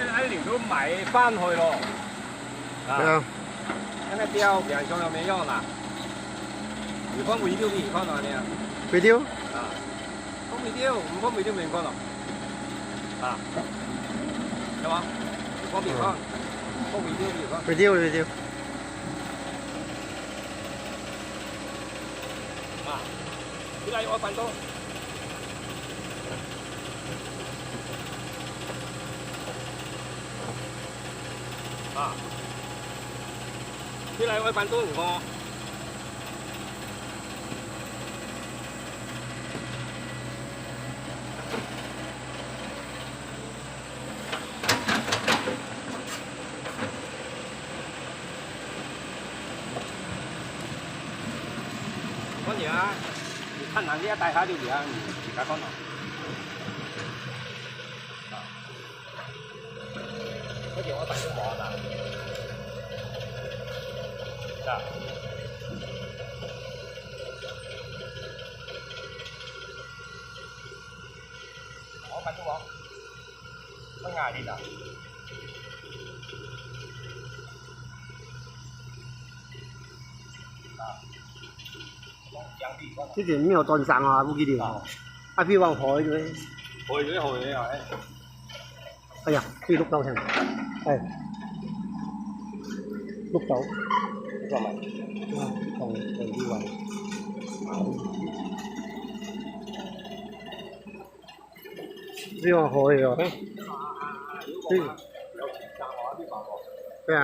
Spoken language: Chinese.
喺連都買翻去咯。对啊，那个雕两兄有没用啦？如果未雕邊看到你啊？会丢，啊，我未雕，唔講未雕面看咯。啊，有冇？我面看，我未雕面看。会丢会丢。啊，依家要我瞓多。啊，依家我瞓多唔講。講嘢啊！你看人家帶下就嚟啊，你自家講咯。嗰條我帶咗我啦。啊！我帶咗我，我嗌你啦。这条没有断上啊，冇几条，啊，譬如往海嘅，去啊！哎呀，可以碌到添，係碌到，呢個咪同呢位，呢個海啊，有錢賺我啲飯喎。對啊。